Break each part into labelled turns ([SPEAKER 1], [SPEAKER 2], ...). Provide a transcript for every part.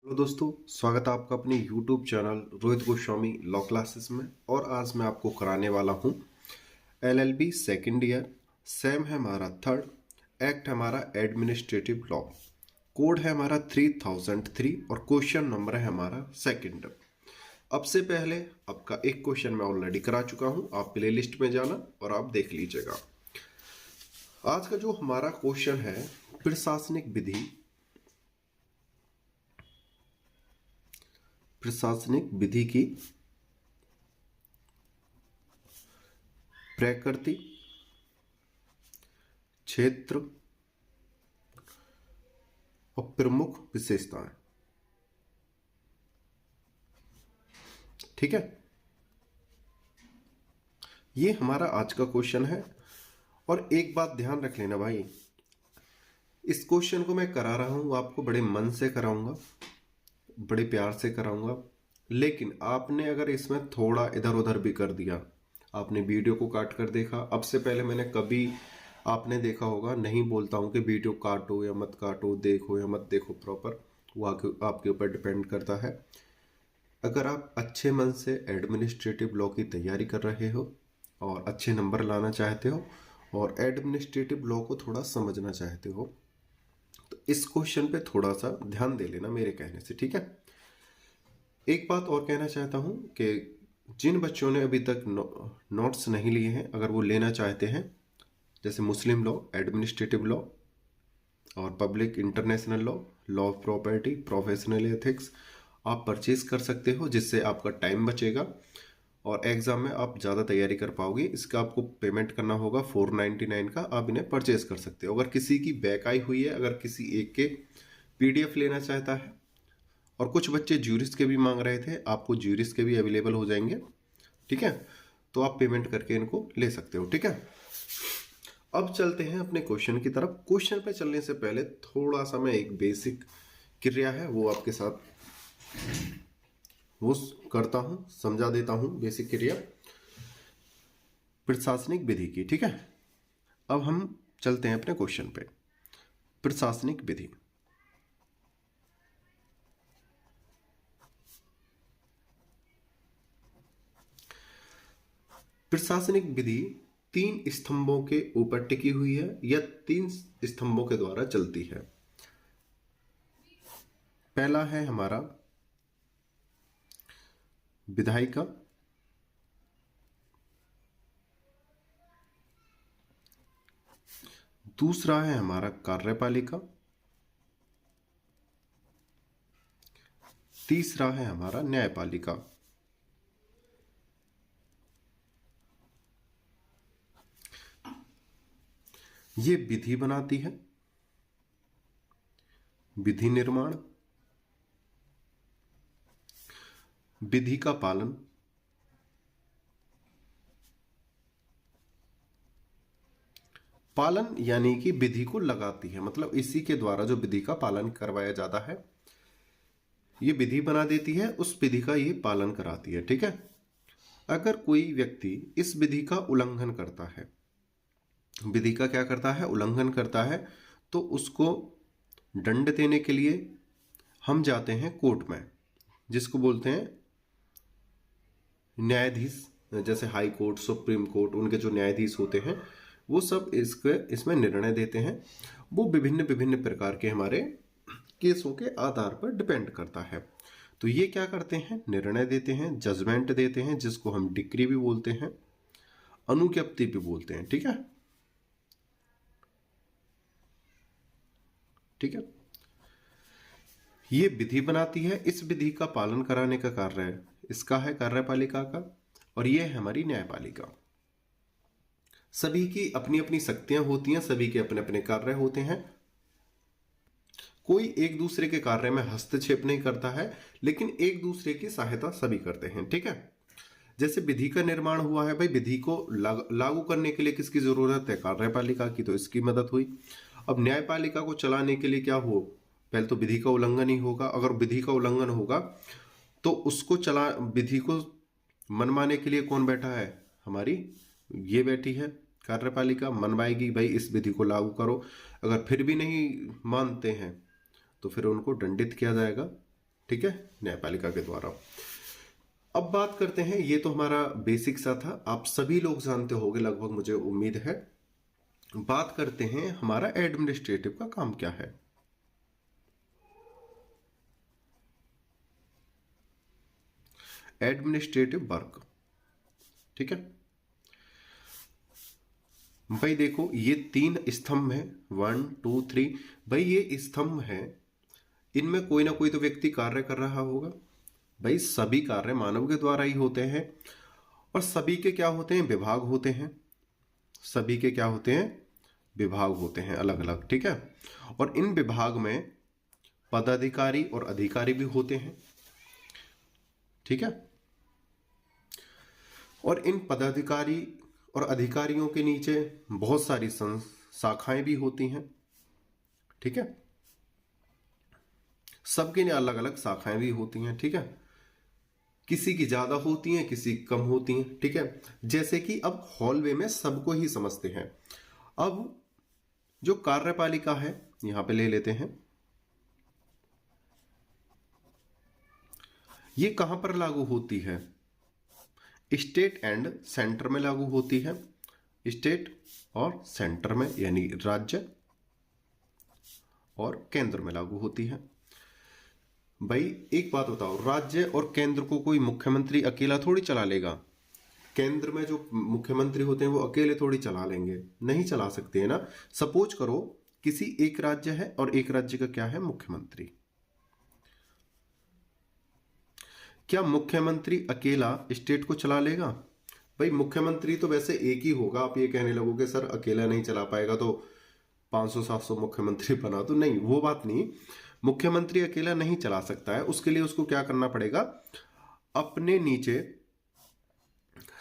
[SPEAKER 1] Hello दोस्तों, स्वागत है आपका अपने YouTube channel Rohit Goswami law classes में। और आज मैं आपको कराने वाला हूँ LLB सेकेंड ईयर। सेम है हमारा थर्ड, एक्ट है हमारा एडमिनिस्ट्रेटिव लॉ, कोड है हमारा 3003 और क्वेश्चन नंबर है हमारा सेकंड। अब से पहले आपका एक क्वेश्चन मैं ऑलरेडी करा चुका हूँ, आप प्ले लिस्ट में जाना और आप देख लीजिएगा। आज का जो हमारा क्वेश्चन है, प्रशासनिक विधि की प्रकृति, क्षेत्र और प्रमुख विशेषताएं। ठीक है, ये हमारा आज का क्वेश्चन है। और एक बात ध्यान रख लेना भाई, इस क्वेश्चन को मैं करा रहा हूं आपको बड़े मन से कराऊंगा, बड़े प्यार से कराऊंगा। लेकिन आपने अगर इसमें थोड़ा इधर उधर भी कर दिया, आपने वीडियो को काट कर देखा, अब से पहले मैंने कभी आपने देखा होगा, नहीं बोलता हूं कि वीडियो काटो या मत काटो, देखो या मत देखो, प्रॉपर वो आपके ऊपर डिपेंड करता है। अगर आप अच्छे मन से एडमिनिस्ट्रेटिव लॉ की तैयारी कर रहे हो और अच्छे नंबर लाना चाहते हो और एडमिनिस्ट्रेटिव लॉ को थोड़ा समझना चाहते हो, तो इस क्वेश्चन पे थोड़ा सा ध्यान दे लेना मेरे कहने से। ठीक है, एक बात और कहना चाहता हूं कि जिन बच्चों ने अभी तक नोट्स नहीं लिए हैं, अगर वो लेना चाहते हैं, जैसे मुस्लिम लॉ, एडमिनिस्ट्रेटिव लॉ और public international law, law of property, professional ethics, आप परचेज कर सकते हो, जिससे आपका टाइम बचेगा और एग्जाम में आप ज़्यादा तैयारी कर पाओगे। इसका आपको पेमेंट करना होगा 499 का, आप इन्हें परचेज कर सकते हो। अगर किसी की बैक आई हुई है, अगर किसी एक के PDF लेना चाहता है, और कुछ बच्चे ज्यूरिस्ट के भी मांग रहे थे, आपको ज्यूरिस्ट के भी अवेलेबल हो जाएंगे। ठीक है, तो आप पेमेंट करके इनको ले सकते हो। ठीक है, अब चलते हैं अपने क्वेश्चन की तरफ। क्वेश्चन पे चलने से पहले थोड़ा सा मैं एक बेसिक क्रिया है वो आपके साथ वो करता हूं, समझा देता हूं। बेसिक क्रिया प्रशासनिक विधि की। ठीक है, अब हम चलते हैं अपने क्वेश्चन पे। प्रशासनिक विधि, प्रशासनिक विधि 3 स्तंभों के ऊपर टिकी हुई है या 3 स्तंभों के द्वारा चलती है। पहला है हमारा विधायिका, दूसरा है हमारा कार्यपालिका, तीसरा है हमारा न्यायपालिका। ये विधि बनाती है, विधि निर्माण, विधि का पालन, पालन यानी कि विधि को लगाती है, मतलब इसी के द्वारा जो विधि का पालन करवाया जाता है, ये विधि बना देती है, उस विधि का ये पालन कराती है। ठीक है, अगर कोई व्यक्ति इस विधि का उल्लंघन करता है, विधि का क्या करता है, उल्लंघन करता है, तो उसको दंड देने के लिए हम जाते हैं कोर्ट में, जिसको बोलते हैं न्यायाधीश। जैसे हाई कोर्ट, सुप्रीम कोर्ट, उनके जो न्यायाधीश होते हैं वो सब इसमें निर्णय देते हैं। वो विभिन्न विभिन्न प्रकार के हमारे केसों के आधार पर डिपेंड करता है। तो ये क्या करते हैं, निर्णय देते हैं, जजमेंट देते हैं, जिसको हम डिक्री भी बोलते हैं, अनुज्ञप्ति भी बोलते हैं। ठीक है, ठीक है, ये विधि बनाती है। इस विधि का पालन कराने का कार्य इसका है कार्यपालिका का, और ये है हमारी न्यायपालिका। सभी की अपनी अपनी शक्तियां होती हैं, सभी के अपने अपने कार्य होते हैं, कोई एक दूसरे के कार्य में हस्तक्षेप नहीं करता है, लेकिन एक दूसरे की सहायता सभी करते हैं। ठीक है, जैसे विधि का निर्माण हुआ है भाई, विधि को लागू करने के लिए किसकी जरूरत है, कार्यपालिका की, तो इसकी मदद हुई। अब न्यायपालिका को चलाने के लिए क्या हो, पहले तो विधि का उल्लंघन ही होगा। अगर विधि का उल्लंघन होगा तो उसको विधि को मनवाने के लिए कौन बैठा है, हमारी ये बैठी है कार्यपालिका, मनवाएगी भाई इस विधि को लागू करो। अगर फिर भी नहीं मानते हैं तो फिर उनको दंडित किया जाएगा, ठीक है, न्यायपालिका के द्वारा। अब बात करते हैं, ये तो हमारा बेसिक सा था, आप सभी लोग जानते होंगे लगभग, मुझे उम्मीद है। बात करते हैं हमारा एडमिनिस्ट्रेटिव का काम क्या है। एडमिनिस्ट्रेटिव वर्क, ठीक है भाई। देखो ये 3 स्तंभ है, 1 2 3 भाई, ये स्तंभ है, इनमें कोई ना कोई तो व्यक्ति कार्य कर रहा होगा भाई। सभी कार्य मानव के द्वारा ही होते हैं, और सभी के क्या होते हैं, विभाग होते हैं। सभी के क्या होते हैं, विभाग होते हैं अलग अलग, ठीक है। और इन विभाग में पदाधिकारी और अधिकारी भी होते हैं, ठीक है। और इन पदाधिकारी और अधिकारियों के नीचे बहुत सारी शाखाएं भी होती हैं, ठीक है। सबके लिए अलग अलग शाखाएं भी होती हैं, ठीक है। किसी की ज्यादा होती हैं, किसी की कम होती हैं, ठीक है। जैसे कि अब हॉलवे में सबको ही समझते हैं। अब जो कार्यपालिका है, यहां पे ले लेते हैं, ये कहां पर लागू होती है, स्टेट एंड सेंटर में लागू होती है। स्टेट और सेंटर में, यानी राज्य और केंद्र में लागू होती है। भाई एक बात बताओ, राज्य और केंद्र को कोई मुख्यमंत्री अकेला थोड़ी चला लेगा। केंद्र में जो मुख्यमंत्री होते हैं वो अकेले थोड़ी चला लेंगे, नहीं चला सकते है ना। सपोज करो किसी एक राज्य है और एक राज्य का क्या है, मुख्यमंत्री। क्या मुख्यमंत्री अकेला स्टेट को चला लेगा? भाई मुख्यमंत्री तो वैसे एक ही होगा। आप ये कहने लगोगे सर अकेला नहीं चला पाएगा तो 500-700 मुख्यमंत्री बना, तो नहीं, वो बात नहीं। मुख्यमंत्री अकेला नहीं चला सकता है, उसके लिए उसको क्या करना पड़ेगा, अपने नीचे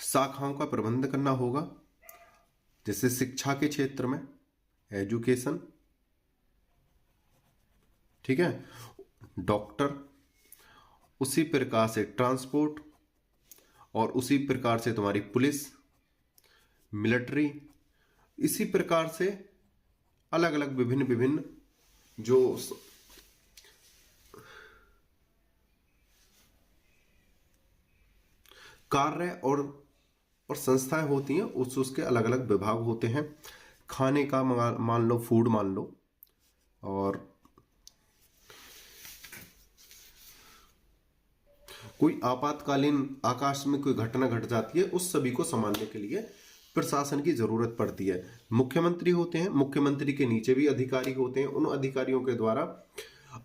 [SPEAKER 1] शाखाओं का प्रबंध करना होगा। जैसे शिक्षा के क्षेत्र में एजुकेशन, ठीक है, डॉक्टर, उसी प्रकार से ट्रांसपोर्ट, और उसी प्रकार से तुम्हारी पुलिस, मिलिट्री, इसी प्रकार से अलग अलग विभिन्न विभिन्न जो कार्य और संस्थाएं होती हैं, उसके अलग अलग विभाग होते हैं। खाने का मान लो, फूड मान लो, और कोई आपातकालीन आकाश में कोई घटना घट जाती है, उस सभी को संभालने के लिए प्रशासन की जरूरत पड़ती है। मुख्यमंत्री होते हैं, मुख्यमंत्री के नीचे भी अधिकारी होते हैं, उन अधिकारियों के द्वारा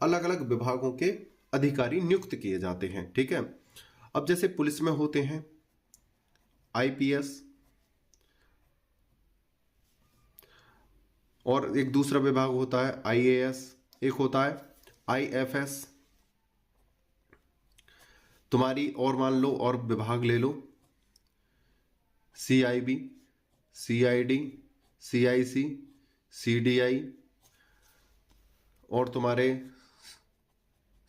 [SPEAKER 1] अलग अलग विभागों के अधिकारी नियुक्त किए जाते हैं, ठीक है। अब जैसे पुलिस में होते हैं आईपीएस, और एक दूसरा विभाग होता है आईएएस, एक होता है आईएफएस तुम्हारी, और मान लो और विभाग ले लो, सीआईबी, सीआईडी, सीआईसी, सीडीआई, और तुम्हारे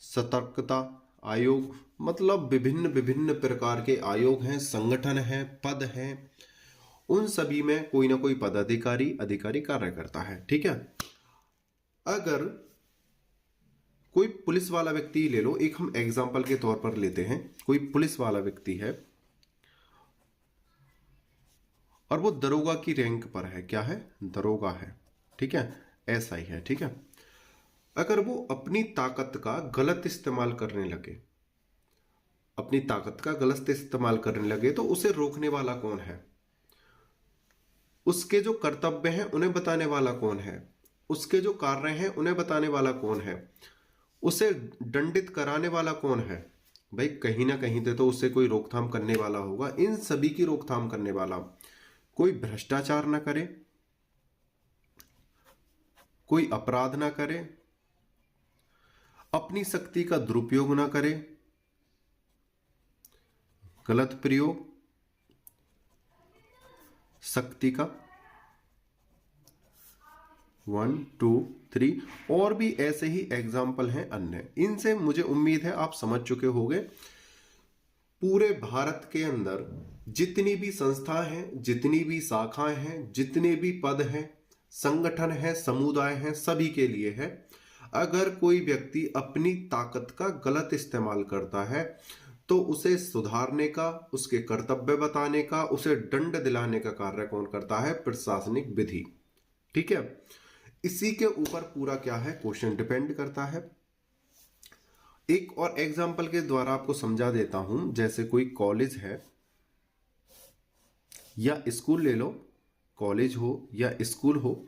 [SPEAKER 1] सतर्कता आयोग। मतलब विभिन्न विभिन्न प्रकार के आयोग हैं, संगठन हैं, पद हैं, उन सभी में कोई ना कोई पदाधिकारी अधिकारी कार्य करता है, ठीक है। अगर कोई पुलिस वाला व्यक्ति ले लो, एक हम एग्जाम्पल के तौर पर लेते हैं, कोई पुलिस वाला व्यक्ति है और वो दरोगा की रैंक पर है, क्या है, दरोगा है, ठीक है, एसआई है, ठीक है। अगर वो अपनी ताकत का गलत इस्तेमाल करने लगे, अपनी ताकत का गलत इस्तेमाल करने लगे, तो उसे रोकने वाला कौन है, उसके जो कर्तव्य हैं उन्हें बताने वाला कौन है, उसके जो कार्य हैं उन्हें बताने वाला कौन है, उसे दंडित कराने वाला कौन है? भाई कहीं ना कहीं तो उससे कोई रोकथाम करने वाला होगा। इन सभी की रोकथाम करने वाला, कोई भ्रष्टाचार ना करे, कोई अपराध ना करे, अपनी शक्ति का दुरुपयोग ना करे, गलत प्रयोग शक्ति का, 1 2 3, और भी ऐसे ही एग्जाम्पल हैं अन्य। इनसे मुझे उम्मीद है आप समझ चुके होंगे। पूरे भारत के अंदर जितनी भी संस्थाएं हैं, जितनी भी शाखाएं हैं, जितने भी पद हैं, संगठन हैं, समुदाय हैं, सभी के लिए है। अगर कोई व्यक्ति अपनी ताकत का गलत इस्तेमाल करता है तो उसे सुधारने का, उसके कर्तव्य बताने का, उसे दंड दिलाने का कार्य कौन करता है? प्रशासनिक विधि। ठीक है, इसी के ऊपर पूरा क्या है क्वेश्चन डिपेंड करता है। एक और एग्जांपल के द्वारा आपको समझा देता हूं। जैसे कोई कॉलेज है या स्कूल ले लो, कॉलेज हो या स्कूल हो,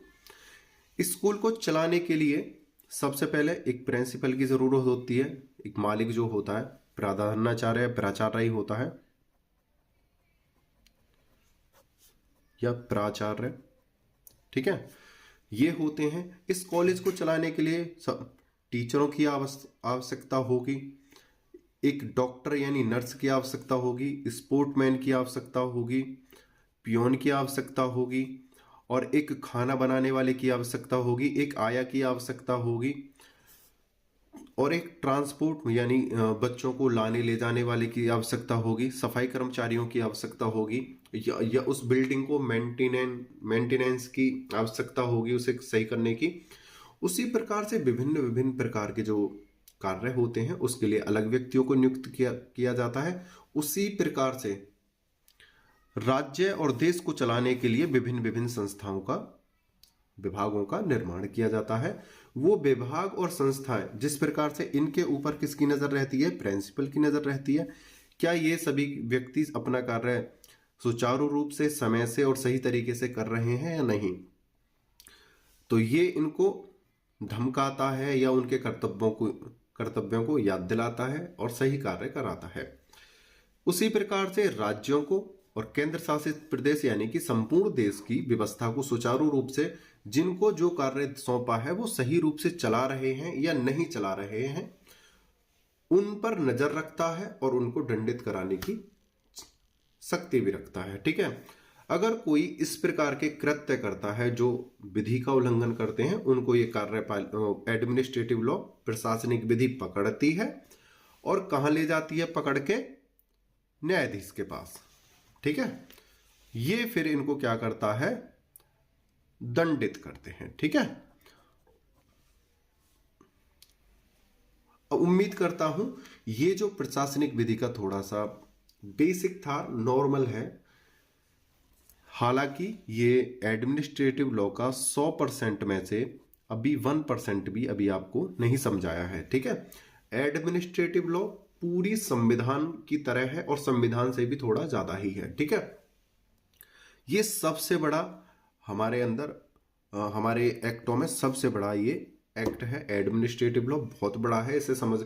[SPEAKER 1] स्कूल को चलाने के लिए सबसे पहले एक प्रिंसिपल की जरूरत होती है। एक मालिक जो होता है, प्रधानाचार्य, प्राचार्य होता है या प्राचार्य। ठीक है, ये होते हैं। इस कॉलेज को चलाने के लिए सब टीचरों की आवश्यकता होगी, एक डॉक्टर यानी नर्स की आवश्यकता होगी, स्पोर्टमैन की आवश्यकता होगी, पियोन की आवश्यकता होगी, और एक खाना बनाने वाले की आवश्यकता होगी, एक आया की आवश्यकता होगी, और एक ट्रांसपोर्ट यानी बच्चों को लाने ले जाने वाले की आवश्यकता होगी, सफाई कर्मचारियों की आवश्यकता होगी, या उस बिल्डिंग को मेंटेनेंस की आवश्यकता होगी, उसे सही करने की। उसी प्रकार से विभिन्न विभिन्न प्रकार के जो कार्य होते हैं उसके लिए अलग व्यक्तियों को नियुक्त किया जाता है। उसी प्रकार से राज्य और देश को चलाने के लिए विभिन्न विभिन्न संस्थाओं का, विभागों का निर्माण किया जाता है। वो विभाग और संस्थाएं जिस प्रकार से, इनके ऊपर किसकी नजर रहती है? प्रिंसिपल की नजर रहती है। क्या ये सभी व्यक्ति अपना कार्य सुचारू रूप से, समय से और सही तरीके से कर रहे हैं या नहीं? तो ये इनको धमकाता है या उनके कर्तव्यों को याद दिलाता है और सही कार्य कराता है। उसी प्रकार से राज्यों को और केंद्र शासित प्रदेश यानी कि संपूर्ण देश की व्यवस्था को सुचारू रूप से, जिनको जो कार्य सौंपा है वो सही रूप से चला रहे हैं या नहीं चला रहे हैं, उन पर नजर रखता है और उनको दंडित कराने की शक्ति भी रखता है। ठीक है, अगर कोई इस प्रकार के कृत्य करता है जो विधि का उल्लंघन करते हैं, उनको ये एडमिनिस्ट्रेटिव लॉ, प्रशासनिक विधि पकड़ती है और कहां ले जाती है? पकड़ के न्यायाधीश के पास। ठीक है, ये फिर इनको क्या करता है? दंडित करते हैं। ठीक है, उम्मीद करता हूं ये जो प्रशासनिक विधि का थोड़ा सा बेसिक था, नॉर्मल है। हालांकि ये एडमिनिस्ट्रेटिव लॉ का 100% में से अभी 1% भी अभी आपको नहीं समझाया है। ठीक है, एडमिनिस्ट्रेटिव लॉ पूरी संविधान की तरह है और संविधान से भी थोड़ा ज्यादा ही है। ठीक है, ये सबसे बड़ा हमारे अंदर, हमारे एक्टों में सबसे बड़ा ये एक्ट है। एडमिनिस्ट्रेटिव लॉ बहुत बड़ा है, इसे समझ,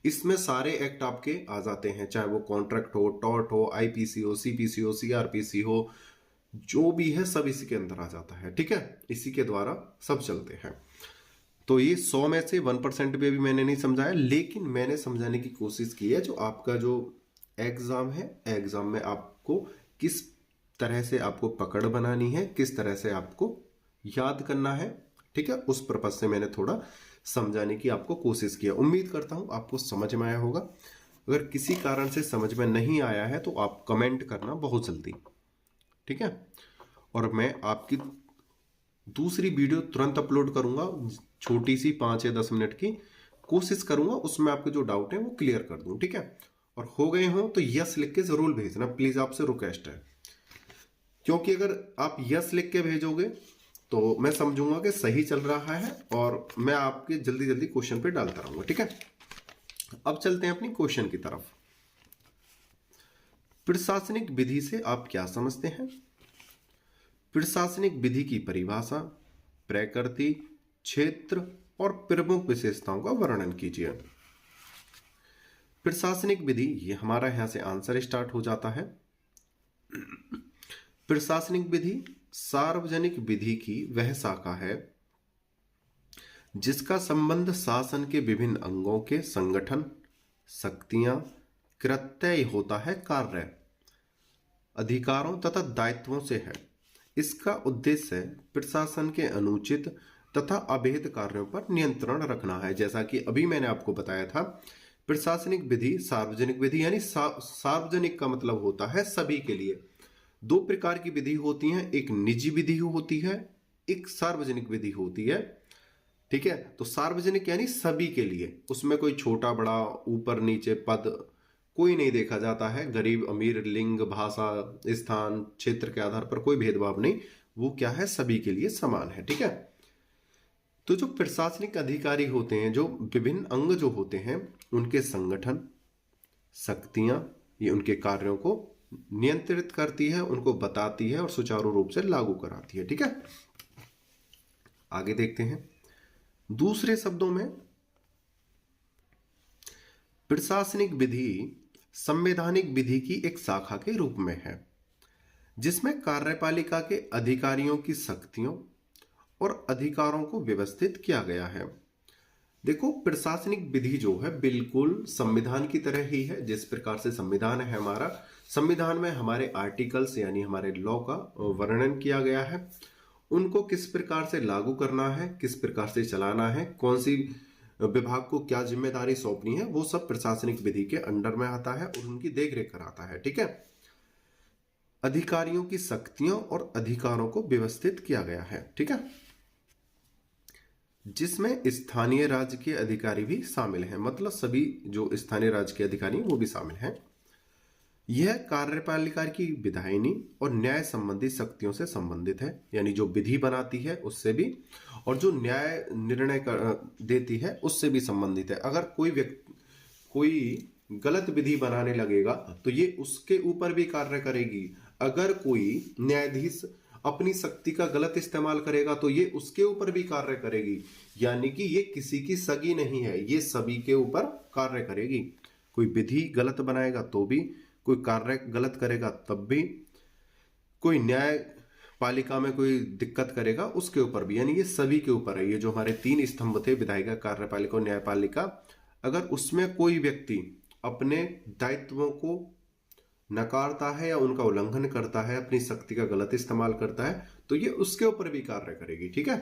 [SPEAKER 1] इसमें सारे एक्ट आपके आ जाते हैं, चाहे वो कॉन्ट्रैक्ट हो, टॉर्ट हो, आईपीसी हो, सीपीसी हो, सीआरपीसी हो, जो भी है सब इसी के अंदर आ जाता है। ठीक है, इसी के द्वारा सब चलते हैं। तो ये 100 में से 1% भी अभी मैंने नहीं समझाया, लेकिन मैंने समझाने की कोशिश की है। जो आपका जो एग्जाम है, एग्जाम में आपको किस तरह से आपको पकड़ बनानी है, किस तरह से आपको याद करना है, ठीक है, उस पर्पज से मैंने थोड़ा समझाने की आपको कोशिश किया। उम्मीद करता हूं आपको समझ में आया होगा। अगर किसी कारण से समझ में नहीं आया है तो आप कमेंट करना बहुत जल्दी। ठीक है, और मैं आपकी दूसरी वीडियो तुरंत अपलोड करूंगा, छोटी सी 5 या 10 मिनट की, कोशिश करूंगा उसमें आपके जो डाउट है वो क्लियर कर दूं। ठीक है, और हो गए हो तो यस लिख के जरूर भेजना प्लीज, आपसे रिक्वेस्ट है। क्योंकि अगर आप यस लिख के भेजोगे तो मैं समझूंगा कि सही चल रहा है और मैं आपके जल्दी जल्दी क्वेश्चन पे डालता रहूंगा। ठीक है, अब चलते हैं अपनी क्वेश्चन की तरफ। प्रशासनिक विधि से आप क्या समझते हैं? प्रशासनिक विधि की परिभाषा, प्रकृति, क्षेत्र और प्रमुख विशेषताओं का वर्णन कीजिए। प्रशासनिक विधि, ये हमारा यहां से आंसर स्टार्ट हो जाता है। प्रशासनिक विधि सार्वजनिक विधि की वह शाखा है जिसका संबंध शासन के विभिन्न अंगों के संगठन, शक्तियां, कृत्य होता है, कार्य, अधिकारों तथा दायित्वों से है। इसका उद्देश्य प्रशासन के अनुचित तथा अवैध कार्यों पर नियंत्रण रखना है। जैसा कि अभी मैंने आपको बताया था, प्रशासनिक विधि सार्वजनिक विधि यानी सार्वजनिक का मतलब होता है सभी के लिए। दो प्रकार की विधि होती हैं, एक निजी विधि होती है, एक सार्वजनिक विधि होती है। ठीक है। तो सार्वजनिक यानी सभी के लिए, उसमें कोई छोटा बड़ा ऊपर नीचे पद कोई नहीं देखा जाता है, गरीब अमीर, लिंग, भाषा, स्थान, क्षेत्र के आधार पर कोई भेदभाव नहीं, वो क्या है, सभी के लिए समान है। ठीक है। तो जो प्रशासनिक अधिकारी होते हैं, जो विभिन्न अंग जो होते हैं, उनके संगठन, शक्तियां, ये उनके कार्यों को नियंत्रित करती है, उनको बताती है और सुचारू रूप से लागू कराती है। ठीक है। आगे देखते हैं। दूसरे शब्दों में प्रशासनिक विधि संवैधानिक विधि की एक शाखा के रूप में है, जिसमें कार्यपालिका के अधिकारियों की शक्तियों और अधिकारों को व्यवस्थित किया गया है। देखो, प्रशासनिक विधि जो है बिल्कुल संविधान की तरह ही है। जिस प्रकार से संविधान है हमारा, संविधान में हमारे आर्टिकल्स यानी हमारे लॉ का वर्णन किया गया है, उनको किस प्रकार से लागू करना है, किस प्रकार से चलाना है, कौन सी विभाग को क्या जिम्मेदारी सौंपनी है, वो सब प्रशासनिक विधि के अंडर में आता है और उनकी देखरेख कराता है। ठीक है। अधिकारियों की शक्तियों और अधिकारों को व्यवस्थित किया गया है। ठीक है। जिसमें स्थानीय राज्य के अधिकारी भी शामिल हैं, मतलब सभी जो स्थानीय राज्य के अधिकारी हैं वो भी शामिल हैं। यह कार्यपालिका की विधायिनी और न्याय संबंधी शक्तियों से संबंधित है, यानी जो विधि बनाती है उससे भी, और जो न्याय निर्णय देती है उससे भी संबंधित है। अगर कोई गलत विधि बनाने लगेगा तो ये उसके ऊपर भी कार्य करेगी। अगर कोई न्यायाधीश अपनी शक्ति का गलत इस्तेमाल करेगा तो ये उसके ऊपर भी कार्य करेगी। यानी कि ये किसी की सगी नहीं है, ये सभी के ऊपर कार्य करेगी। कोई विधि गलत बनाएगा तो भी, कोई कार्य गलत करेगा तब भी, कोई न्याय पालिका में कोई दिक्कत करेगा उसके ऊपर भी, यानी ये सभी के ऊपर है। ये जो हमारे तीन स्तंभ थे, विधायिका, कार्यपालिका और न्यायपालिका, अगर उसमें कोई व्यक्ति अपने दायित्वों को नकारता है या उनका उल्लंघन करता है, अपनी शक्ति का गलत इस्तेमाल करता है, तो ये उसके ऊपर भी कार्य करेगी। ठीक है।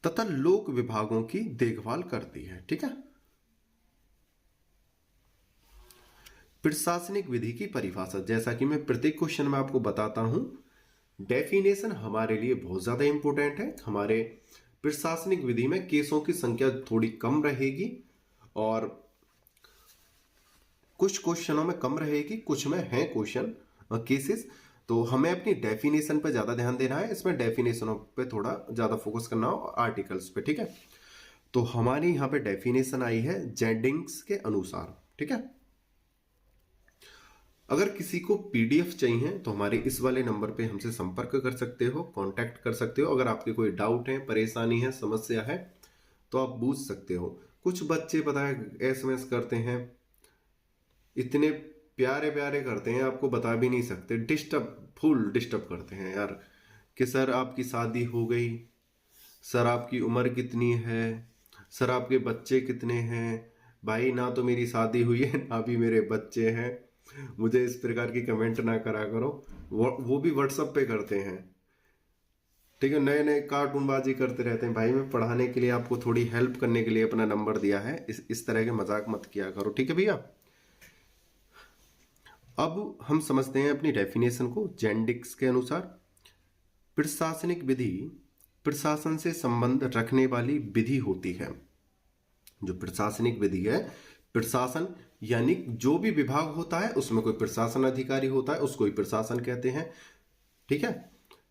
[SPEAKER 1] तथा लोक विभागों की देखभाल करती है। ठीक है। प्रशासनिक विधि की परिभाषा, जैसा कि मैं प्रत्येक क्वेश्चन में आपको बताता हूं, डेफिनेशन हमारे लिए बहुत ज्यादा इंपॉर्टेंट है। हमारे प्रशासनिक विधि में केसों की संख्या थोड़ी कम रहेगी और कुछ क्वेश्चनों में कम रहेगी, कुछ में है क्वेश्चन केसेस, तो हमें अपनी डेफिनेशन पे ज्यादा ध्यान देना है। इसमें डेफिनेशनों पे थोड़ा ज्यादा फोकस करना हो, आर्टिकल्स पे। ठीक है। तो हमारी यहां पे डेफिनेशन आई है जेडिंग्स के अनुसार। ठीक है। अगर किसी को पीडीएफ चाहिए तो हमारे इस वाले नंबर पे हमसे संपर्क कर सकते हो, कांटेक्ट कर सकते हो। अगर आपके कोई डाउट है, परेशानी है, समस्या है तो आप पूछ सकते हो। कुछ बच्चे पता है एसएमएस करते हैं, इतने प्यारे प्यारे करते हैं, आपको बता भी नहीं सकते, फुल डिस्टर्ब करते हैं यार, कि सर आपकी शादी हो गई, सर आपकी उम्र कितनी है, सर आपके बच्चे कितने हैं। भाई, ना तो मेरी शादी हुई है ना भी मेरे बच्चे हैं, मुझे इस प्रकार की कमेंट ना करा करो। वो भी व्हाट्सएप पे करते हैं। ठीक है। नए नए कार्टूनबाजी करते रहते हैं। भाई, मैं पढ़ाने के लिए, आपको थोड़ी हेल्प करने के लिए अपना नंबर दिया है, इस तरह के मजाक मत किया करो। ठीक है भैया। अब हम समझते हैं अपनी डेफिनेशन को जेंडिक्स के अनुसार। प्रशासनिक विधि प्रशासन से संबंध रखने वाली विधि होती है। जो प्रशासनिक विधि है, प्रशासन यानी जो भी विभाग होता है उसमें कोई प्रशासन अधिकारी होता है, उसको ही प्रशासन कहते हैं। ठीक है।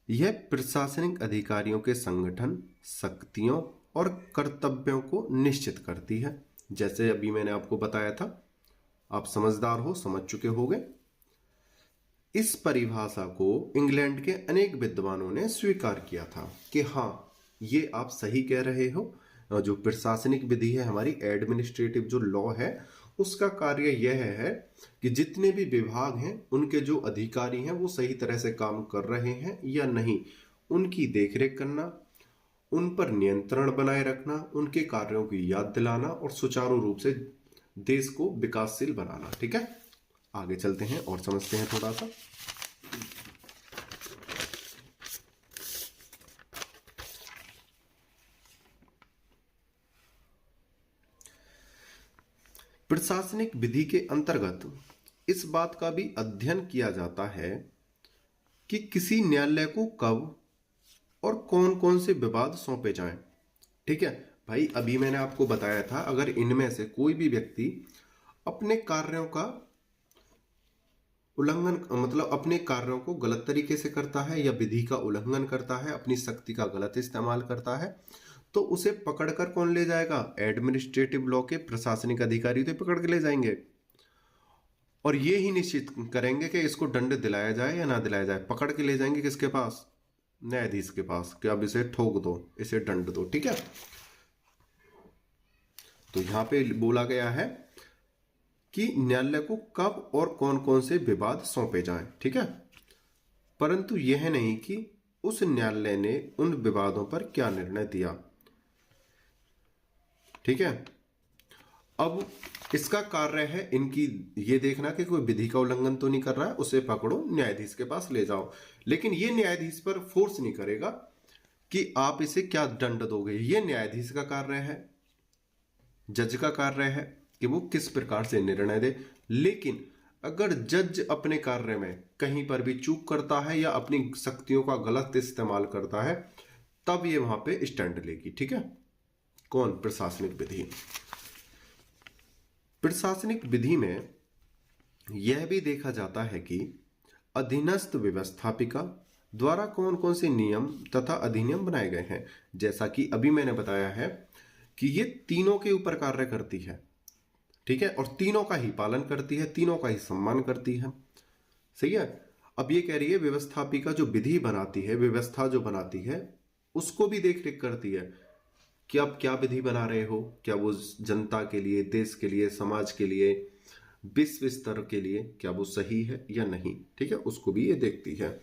[SPEAKER 1] यह प्रशासनिक अधिकारियों के संगठन, शक्तियों और कर्तव्यों को निश्चित करती है। जैसे अभी मैंने आपको बताया था, आप समझदार हो, समझ चुके होंगे। इस परिभाषा को इंग्लैंड के अनेक विद्वानों ने स्वीकार किया था कि हाँ, ये आप सही कह रहे हो। जो प्रशासनिक विधि है हमारी, एडमिनिस्ट्रेटिव जो लॉ है, उसका कार्य यह है कि जितने भी विभाग हैं उनके जो अधिकारी हैं वो सही तरह से काम कर रहे हैं या नहीं, उनकी देखरेख करना, उन पर नियंत्रण बनाए रखना, उनके कार्यों की याद दिलाना और सुचारू रूप से देश को विकासशील बनाना। ठीक है। आगे चलते हैं और समझते हैं थोड़ा सा। प्रशासनिक विधि के अंतर्गत इस बात का भी अध्ययन किया जाता है कि किसी न्यायालय को कब और कौन कौन से विवाद सौंपे जाएं। ठीक है भाई, अभी मैंने आपको बताया था अगर इनमें से कोई भी व्यक्ति अपने कार्यों का उल्लंघन, मतलब अपने कार्यों को गलत तरीके से करता है या विधि का उल्लंघन करता है, अपनी शक्ति का गलत इस्तेमाल करता है, तो उसे पकड़कर कौन ले जाएगा? एडमिनिस्ट्रेटिव लॉ के प्रशासनिक अधिकारी तो पकड़ के ले जाएंगे और ये ही निश्चित करेंगे कि इसको दंड दिलाया जाए या ना दिलाया जाए। पकड़ के ले जाएंगे किसके पास? न्यायाधीश के पास, कि अब इसे ठोक दो, इसे दंड दो। ठीक है, तो यहां पे बोला गया है कि न्यायालय को कब और कौन कौन से विवाद सौंपे जाएं। ठीक है, परंतु यह नहीं कि उस न्यायालय ने उन विवादों पर क्या निर्णय दिया। ठीक है, अब इसका कार्य है इनकी ये देखना कि कोई विधि का उल्लंघन तो नहीं कर रहा है, उसे पकड़ो, न्यायाधीश के पास ले जाओ। लेकिन ये न्यायाधीश पर फोर्स नहीं करेगा कि आप इसे क्या दंड दोगे। ये न्यायाधीश का कार्य है, जज का कार्य है कि वो किस प्रकार से निर्णय दे। लेकिन अगर जज अपने कार्य में कहीं पर भी चूक करता है या अपनी शक्तियों का गलत इस्तेमाल करता है, तब ये वहां पे स्टैंड लेगी। ठीक है, कौन? प्रशासनिक विधि। प्रशासनिक विधि में यह भी देखा जाता है कि अधीनस्थ व्यवस्थापिका द्वारा कौन कौन से नियम तथा अधिनियम बनाए गए हैं। जैसा कि अभी मैंने बताया है कि ये तीनों के ऊपर कार्य करती है। ठीक है, और तीनों का ही पालन करती है, तीनों का ही सम्मान करती है। सही है। अब ये कह रही है व्यवस्थापिका जो विधि बनाती है, व्यवस्था जो बनाती है, उसको भी देख रेख करती है कि आप क्या विधि बना रहे हो, क्या वो जनता के लिए, देश के लिए, समाज के लिए, विश्व स्तर के लिए क्या वो सही है या नहीं। ठीक है, उसको भी ये देखती है।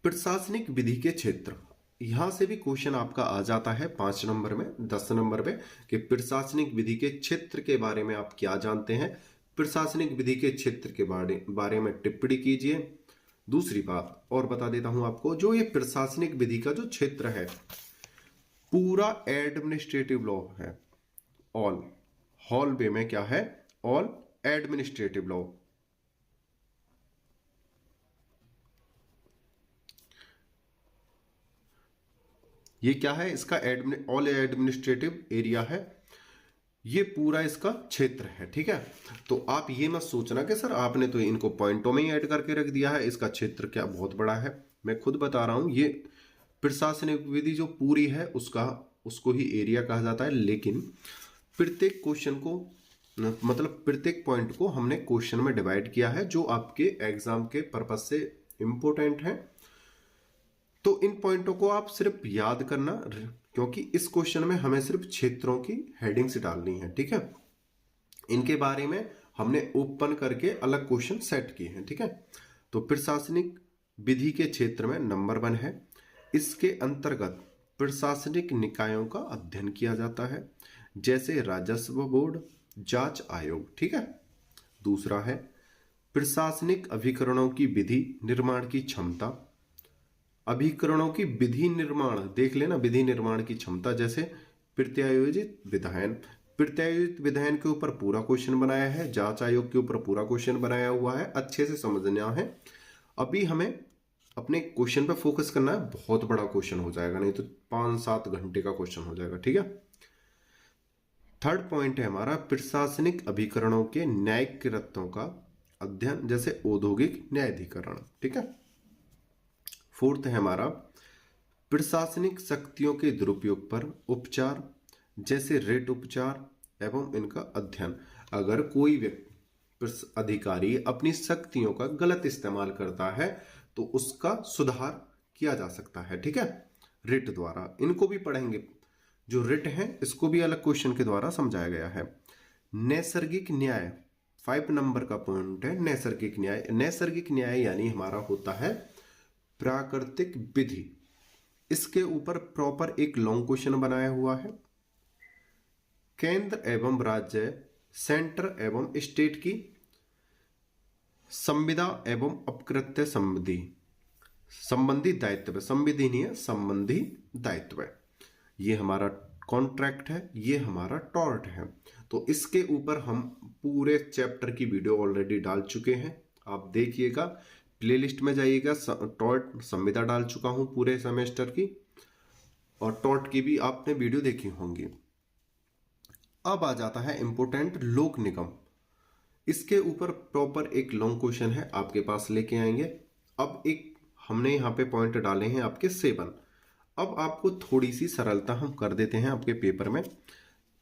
[SPEAKER 1] प्रशासनिक विधि के क्षेत्र, यहां से भी क्वेश्चन आपका आ जाता है 5 नंबर में, 10 नंबर में, कि प्रशासनिक विधि के क्षेत्र के बारे में आप क्या जानते हैं। प्रशासनिक विधि के क्षेत्र के बारे में टिप्पणी कीजिए। दूसरी बात और बता देता हूं आपको, जो ये प्रशासनिक विधि का जो क्षेत्र है पूरा एडमिनिस्ट्रेटिव लॉ है। ऑल हॉल वे में क्या है? All administrative law. ये क्या है? इसका ऑल एडमिनिस्ट्रेटिव एरिया है, ये पूरा इसका क्षेत्र है। ठीक है, तो आप ये मत सोचना कि सर आपने तो इनको पॉइंटों में ही ऐड करके रख दिया है, इसका क्षेत्र क्या बहुत बड़ा है। मैं खुद बता रहा हूं, ये प्रशासनिक विधि जो पूरी है उसको ही एरिया कहा जाता है। लेकिन प्रत्येक क्वेश्चन को, मतलब प्रत्येक पॉइंट को हमने क्वेश्चन में डिवाइड किया है जो आपके एग्जाम के पर्पज से इंपोर्टेंट है। तो इन पॉइंटों को आप सिर्फ याद करना, क्योंकि इस क्वेश्चन में हमें सिर्फ क्षेत्रों की हेडिंग्स डालनी है। ठीक है, इनके बारे में हमने ओपन करके अलग क्वेश्चन सेट किए हैं। ठीक है, तो प्रशासनिक विधि के क्षेत्र में नंबर 1 है। इसके अंतर्गत प्रशासनिक निकायों का अध्ययन किया जाता है, जैसे राजस्व बोर्ड, जांच आयोग। ठीक है, दूसरा है प्रशासनिक अभिकरणों की विधि निर्माण की क्षमता। अभिकरणों की विधि निर्माण देख लेना, विधि निर्माण की क्षमता, जैसे प्रत्यायोजित विधायन। प्रत्यायोजित विधायन के ऊपर पूरा क्वेश्चन बनाया है, जांच आयोग के ऊपर पूरा क्वेश्चन बनाया हुआ है, अच्छे से समझना है। अभी हमें अपने क्वेश्चन पर फोकस करना है, बहुत बड़ा क्वेश्चन हो जाएगा, नहीं तो 5-7 घंटे का क्वेश्चन हो जाएगा। ठीक है, थर्ड पॉइंट है हमारा प्रशासनिक अभिकरणों के न्यायिक कृत्यों का अध्ययन, जैसे औद्योगिक न्यायाधिकरण। ठीक है, फोर्थ है हमारा प्रशासनिक शक्तियों के दुरुपयोग पर उपचार, जैसे रेट उपचार एवं इनका अध्ययन। अगर कोई व्यक्ति, अधिकारी अपनी शक्तियों का गलत इस्तेमाल करता है तो उसका सुधार किया जा सकता है। ठीक है, रिट द्वारा। इनको भी पढ़ेंगे, जो रिट है इसको भी अलग क्वेश्चन के द्वारा समझाया गया है। नैसर्गिक न्याय 5 नंबर का पॉइंट है, नैसर्गिक न्याय। नैसर्गिक न्याय यानी हमारा होता है प्राकृतिक विधि। इसके ऊपर प्रॉपर एक लॉन्ग क्वेश्चन बनाया हुआ है। केंद्र एवं राज्य, सेंटर एवं स्टेट की संविदा एवं अपकृत्य संबंधी दायित्व, संविधि नहीं है, संबंधी दायित्व। ये हमारा कॉन्ट्रैक्ट है, ये हमारा टॉर्ट है। तो इसके ऊपर हम पूरे चैप्टर की वीडियो ऑलरेडी डाल चुके हैं, आप देखिएगा। प्लेलिस्ट में जाइएगा, टॉर्ट संविदा डाल चुका हूं पूरे सेमेस्टर की, और टॉट की भी आपने वीडियो देखी होंगी। अब आ जाता है इंपोर्टेंट लोक निगम। इसके ऊपर प्रॉपर एक लॉन्ग क्वेश्चन है, आपके पास लेके आएंगे। अब एक हमने यहाँ पे पॉइंट डाले हैं आपके 7। अब आपको थोड़ी सी सरलता हम कर देते हैं आपके पेपर में।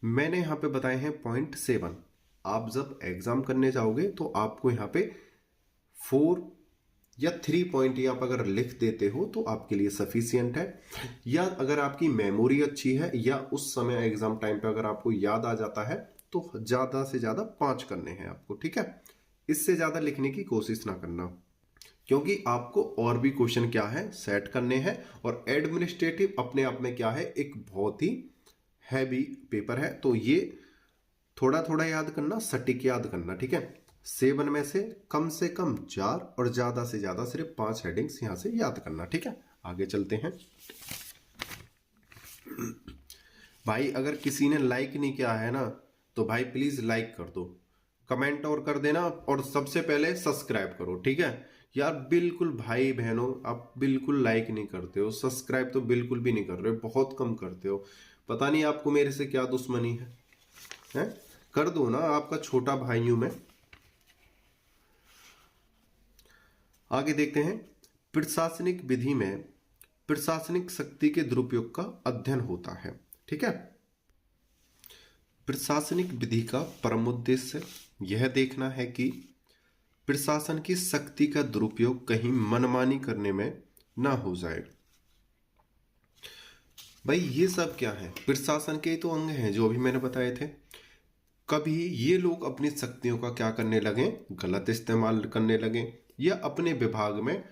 [SPEAKER 1] मैंने यहाँ पे बताए हैं पॉइंट 7। आप जब एग्जाम करने जाओगे तो आपको यहाँ पे 4 या 3 पॉइंट ही आप अगर लिख देते हो तो आपके लिए सफिशियंट है। या अगर आपकी मेमोरी अच्छी है या उस समय एग्जाम टाइम पे अगर आपको याद आ जाता है तो ज्यादा से ज्यादा 5 करने हैं आपको, ठीक है। इससे ज्यादा लिखने की कोशिश ना करना, क्योंकि आपको और भी क्वेश्चन क्या है सेट करने हैं। और एडमिनिस्ट्रेटिव अपने आप में क्या है, एक बहुत ही हैवी पेपर है, तो ये थोड़ा थोड़ा याद करना, सटीक याद करना, ठीक है। 7 में से कम 4 और ज्यादा से ज्यादा सिर्फ 5 हेडिंग्स यहां से याद करना, ठीक है। आगे चलते हैं। भाई अगर किसी ने लाइक नहीं किया है ना तो भाई प्लीज लाइक कर दो, कमेंट और कर देना, और सबसे पहले सब्सक्राइब करो, ठीक है। यार बिल्कुल भाई बहनों, आप बिल्कुल लाइक नहीं करते हो, सब्सक्राइब तो बिल्कुल भी नहीं कर रहे हो, बहुत कम करते हो। पता नहीं आपको मेरे से क्या दुश्मनी है? कर दो ना, आपका छोटा भाई हूं मैं। आगे देखते हैं। प्रशासनिक विधि में प्रशासनिक शक्ति के दुरुपयोग का अध्ययन होता है, ठीक है। प्रशासनिक विधि का परम उद्देश्य यह देखना है कि प्रशासन की शक्ति का दुरुपयोग कहीं मनमानी करने में ना हो जाए। भाई ये सब क्या है, प्रशासन के ही तो अंग हैं जो अभी मैंने बताए थे। कभी ये लोग अपनी शक्तियों का क्या करने लगे, गलत इस्तेमाल करने लगे, या अपने विभाग में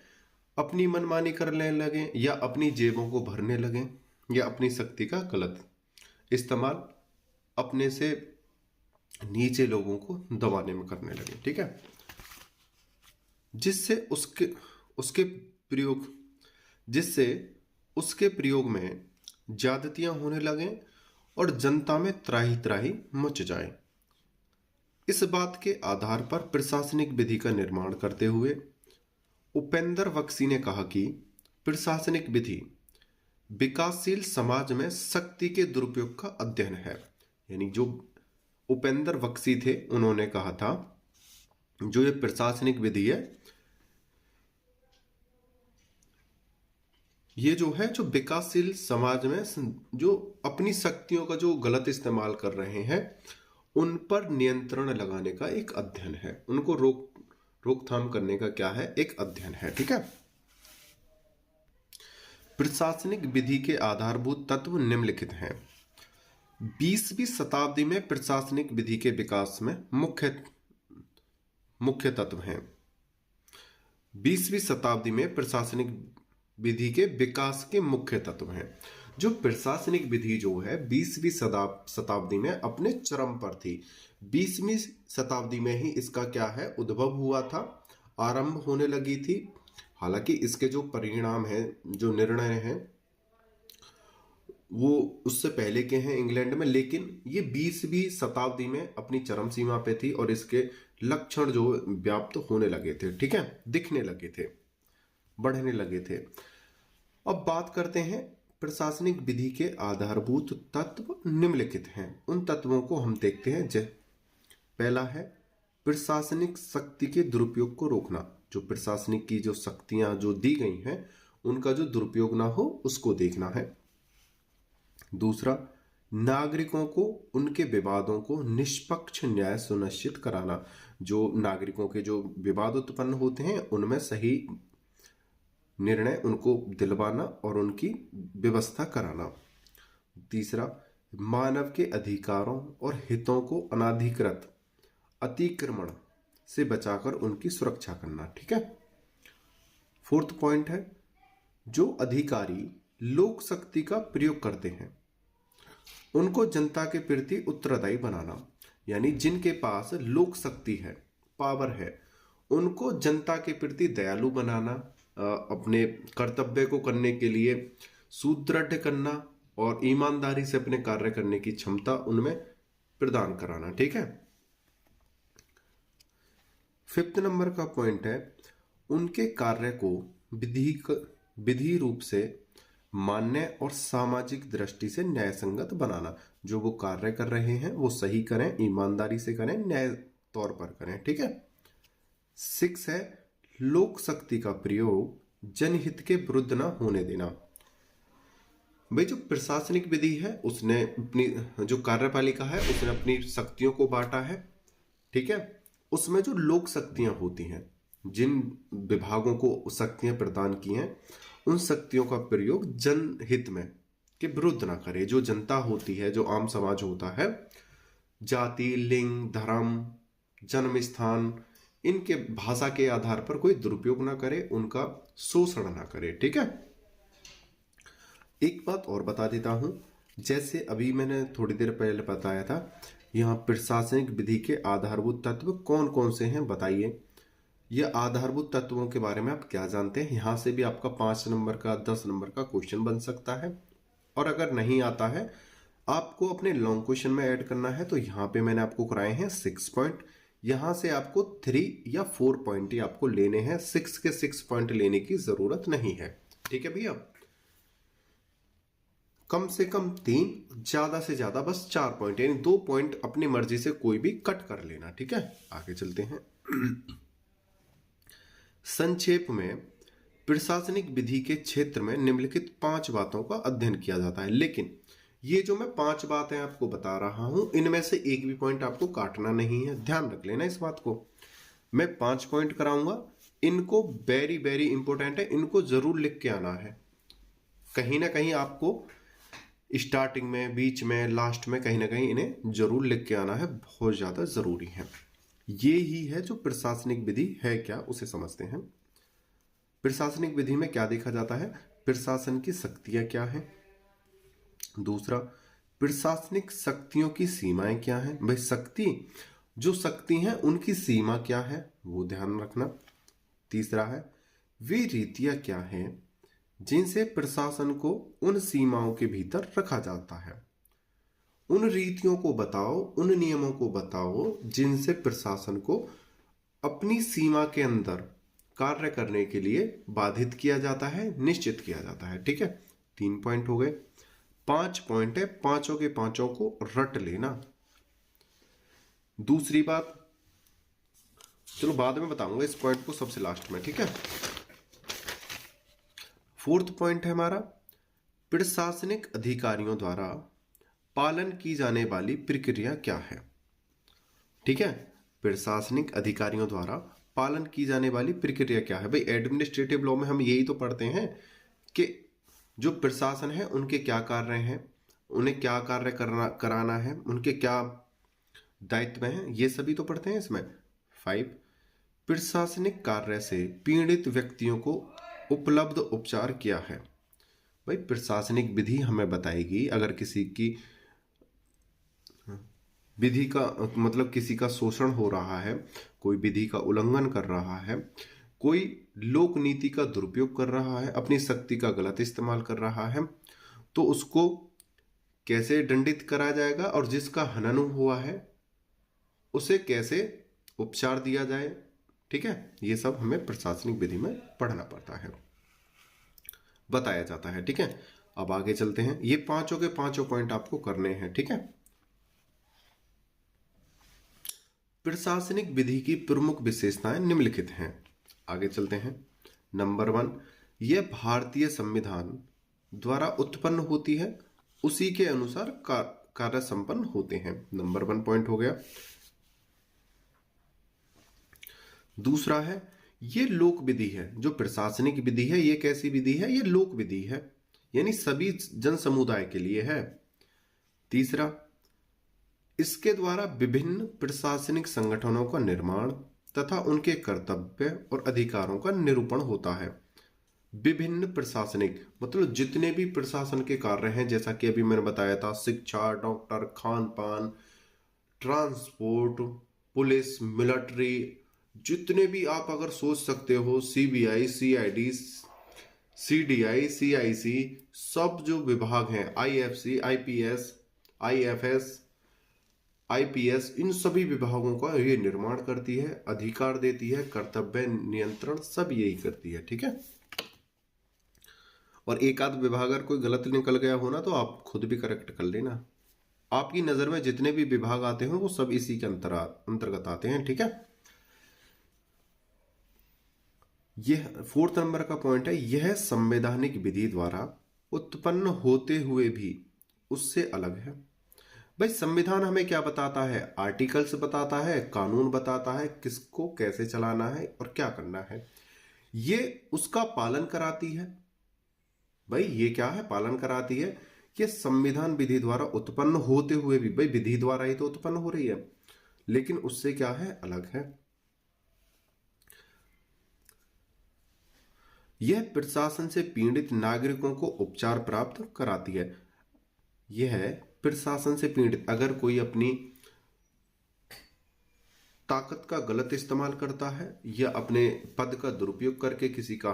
[SPEAKER 1] अपनी मनमानी करने लगे, या अपनी जेबों को भरने लगे, या अपनी शक्ति का गलत इस्तेमाल अपने से नीचे लोगों को दबाने में करने लगे, ठीक है। जिससे उसके प्रयोग में ज्यादतियां होने लगे और जनता में त्राही त्राही मच जाए। इस बात के आधार पर प्रशासनिक विधि का निर्माण करते हुए उपेंद्र बख्शी ने कहा कि प्रशासनिक विधि विकासशील समाज में शक्ति के दुरुपयोग का अध्ययन है। यानी जो उपेंद्र बख्शी थे उन्होंने कहा था जो ये प्रशासनिक विधि है, ये जो है जो विकासशील समाज में जो अपनी शक्तियों का जो गलत इस्तेमाल कर रहे हैं उन पर नियंत्रण लगाने का एक अध्ययन है, उनको रोकथाम करने का क्या है, एक अध्ययन है, ठीक है। प्रशासनिक विधि के आधारभूत तत्व निम्नलिखित हैं। 20वीं शताब्दी में प्रशासनिक विधि के विकास में मुख्य तत्व हैं। 20वीं शताब्दी में प्रशासनिक विधि के विकास के मुख्य तत्व हैं। जो प्रशासनिक विधि जो है 20वीं शताब्दी में अपने चरम पर थी। 20वीं शताब्दी में ही इसका क्या है उद्भव हुआ था, आरंभ होने लगी थी। हालांकि इसके जो परिणाम हैं, जो निर्णय हैं, वो उससे पहले के हैं इंग्लैंड में, लेकिन ये 20वीं शताब्दी में अपनी चरम सीमा पे थी और इसके लक्षण जो व्याप्त होने लगे थे, ठीक है, दिखने लगे थे, बढ़ने लगे थे। अब बात करते हैं प्रशासनिक विधि के आधारभूत तत्व निम्नलिखित हैं। उन तत्वों को हम देखते हैं। पहला है प्रशासनिक शक्ति के दुरुपयोग को रोकना। जो प्रशासनिक की जो शक्तियां जो दी गई हैं उनका जो दुरुपयोग ना हो उसको देखना है। दूसरा, नागरिकों को उनके विवादों को निष्पक्ष न्याय सुनिश्चित कराना। जो नागरिकों के जो विवाद उत्पन्न होते हैं उनमें सही निर्णय उनको दिलवाना और उनकी व्यवस्था कराना। तीसरा, मानव के अधिकारों और हितों को अनाधिकृत अतिक्रमण से बचाकर उनकी सुरक्षा करना, ठीक है। फोर्थ पॉइंट है जो अधिकारी लोक शक्ति का प्रयोग करते हैं उनको जनता के प्रति उत्तरदायी बनाना। यानी जिनके पास लोक शक्ति है, पावर है, उनको जनता के प्रति दयालु बनाना, अपने कर्तव्य को करने के लिए सुदृढ़ करना और ईमानदारी से अपने कार्य करने की क्षमता उनमें प्रदान कराना, ठीक है। 5th नंबर का पॉइंट है उनके कार्य को विधि रूप से मान्य और सामाजिक दृष्टि से न्याय संगत बनाना। जो वो कार्य कर रहे हैं वो सही करें, ईमानदारी से करें, न्याय तौर पर करें। ठीक है। 6 है लोक शक्ति का प्रयोग जनहित के विरुद्ध ना होने देना। भाई जो प्रशासनिक विधि है उसने अपनी, जो कार्यपालिका है उसने अपनी शक्तियों को बांटा है। ठीक है। उसमें जो लोक शक्तियां होती हैं, जिन विभागों को शक्तियां प्रदान की हैं, उन शक्तियों का प्रयोग जनहित में के विरुद्ध ना करे। जो जनता होती है, जो आम समाज होता है, जाति, लिंग, धर्म, जन्म स्थान, इनके भाषा के आधार पर कोई दुरुपयोग ना करे, उनका शोषण ना करे। ठीक है। एक बात और बता देता हूं, जैसे अभी मैंने थोड़ी देर पहले बताया था, यहाँ प्रशासनिक विधि के आधारभूत तत्व कौन कौन से हैं बताइए। ये आधारभूत तत्वों के बारे में आप क्या जानते हैं, यहां से भी आपका 5 नंबर का 10 नंबर का क्वेश्चन बन सकता है। और अगर नहीं आता है, आपको अपने लॉन्ग क्वेश्चन में ऐड करना है, तो यहाँ पे मैंने आपको कराए हैं 6 पॉइंट। यहां से आपको 3 या 4 पॉइंट ही आपको लेने हैं, 6 के 6 पॉइंट लेने की जरूरत नहीं है। ठीक है भैया। कम से कम 3, ज्यादा से ज्यादा बस 4 पॉइंट, यानी 2 पॉइंट अपनी मर्जी से कोई भी कट कर लेना। ठीक है। आगे चलते हैं। संक्षेप में प्रशासनिक विधि के क्षेत्र में निम्नलिखित 5 बातों का अध्ययन किया जाता है। लेकिन ये जो मैं 5 बातें आपको बता रहा हूं, इनमें से एक भी पॉइंट आपको काटना नहीं है, ध्यान रख लेना इस बात को। मैं 5 पॉइंट कराऊंगा, इनको वेरी वेरी इंपॉर्टेंट है, इनको जरूर लिख के आना है। कहीं ना कहीं आपको स्टार्टिंग में, बीच में, लास्ट में कहीं ना कहीं इन्हें जरूर लिख के आना है, बहुत ज्यादा जरूरी है। ये ही है जो प्रशासनिक विधि है क्या, उसे समझते हैं। प्रशासनिक विधि में क्या देखा जाता है, प्रशासन की शक्तियां क्या हैं। दूसरा, प्रशासनिक शक्तियों की सीमाएं क्या हैं। भाई शक्ति, जो शक्ति हैं उनकी सीमा क्या है, वो ध्यान रखना। तीसरा है, वे रीतियां क्या हैं जिनसे प्रशासन को उन सीमाओं के भीतर रखा जाता है। उन रीतियों को बताओ, उन नियमों को बताओ जिनसे प्रशासन को अपनी सीमा के अंदर कार्य करने के लिए बाधित किया जाता है, निश्चित किया जाता है। ठीक है। 3 पॉइंट हो गए, 5 पॉइंट है, पांचों के पांचों को रट लेना। दूसरी बात, चलो बाद में बताऊंगा इस पॉइंट को, सबसे लास्ट में। ठीक है। 4th पॉइंट है हमारा, प्रशासनिक अधिकारियों द्वारा पालन की जाने वाली प्रक्रिया क्या है। ठीक है। प्रशासनिक अधिकारियों द्वारा पालन की जाने वाली प्रक्रिया क्या है। भाई एडमिनिस्ट्रेटिव लॉ में हम यही तो पढ़ते हैं कि जो प्रशासन है उनके क्या कार्य हैं, उन्हें क्या कार्य कराना है, उनके क्या दायित्व हैं, ये सभी तो पढ़ते हैं इसमें। 5, प्रशासनिक कार्य से पीड़ित व्यक्तियों को उपलब्ध उपचार क्या है। भाई प्रशासनिक विधि हमें बताएगी, अगर किसी की विधि का मतलब किसी का शोषण हो रहा है, कोई विधि का उल्लंघन कर रहा है, कोई लोक नीति का दुरुपयोग कर रहा है, अपनी शक्ति का गलत इस्तेमाल कर रहा है, तो उसको कैसे दंडित करा जाएगा, और जिसका हनन हुआ है उसे कैसे उपचार दिया जाए। ठीक है। ये सब हमें प्रशासनिक विधि में पढ़ना पड़ता है, बताया जाता है। ठीक है। अब आगे चलते हैं, ये पांचों के पांचों पॉइंट आपको करने हैं। ठीक है। प्रशासनिक विधि की प्रमुख विशेषताएं निम्नलिखित हैं। आगे चलते हैं। नंबर 1, यह भारतीय संविधान द्वारा उत्पन्न होती है, उसी के अनुसार कार्य संपन्न होते हैं। नंबर 1 पॉइंट हो गया। दूसरा है, ये लोक विधि है। जो प्रशासनिक विधि है ये कैसी विधि है, ये लोक विधि है, यानी सभी जन समुदाय के लिए है। तीसरा, इसके द्वारा विभिन्न प्रशासनिक संगठनों का निर्माण तथा उनके कर्तव्य और अधिकारों का निरूपण होता है। विभिन्न प्रशासनिक मतलब जितने भी प्रशासन के कार्य हैं, जैसा कि अभी मैंने बताया था, शिक्षा, डॉक्टर, खान पान, ट्रांसपोर्ट, पुलिस, मिलिट्री, जितने भी आप अगर सोच सकते हो, सीबीआई, सीआईडी, सीडीआई, सीआईसी, सब जो विभाग हैं, आईएफसी, आईपीएस, आईएफएस, आईपीएस, इन सभी विभागों का ये निर्माण करती है, अधिकार देती है, कर्तव्य नियंत्रण सब यही करती है। ठीक है। और एक आध विभाग अगर कोई गलत निकल गया हो ना तो आप खुद भी करेक्ट कर लेना। आपकी नजर में जितने भी विभाग आते हैं वो सब इसी के अंतर्गत आते हैं, ठीक है। यह 4 नंबर का पॉइंट है, यह संवैधानिक विधि द्वारा उत्पन्न होते हुए भी उससे अलग है। भाई संविधान हमें क्या बताता है? आर्टिकल्स बताता है, कानून बताता है, किसको कैसे चलाना है और क्या करना है, ये उसका पालन कराती है। भाई ये क्या है? पालन कराती है। ये संविधान विधि द्वारा उत्पन्न होते हुए भी, भाई विधि द्वारा ही तो उत्पन्न हो रही है, लेकिन उससे क्या है? अलग है। यह प्रशासन से पीड़ित नागरिकों को उपचार प्राप्त कराती है। यह प्रशासन से पीड़ित, अगर कोई अपनी ताकत का गलत इस्तेमाल करता है या अपने पद का दुरुपयोग करके किसी का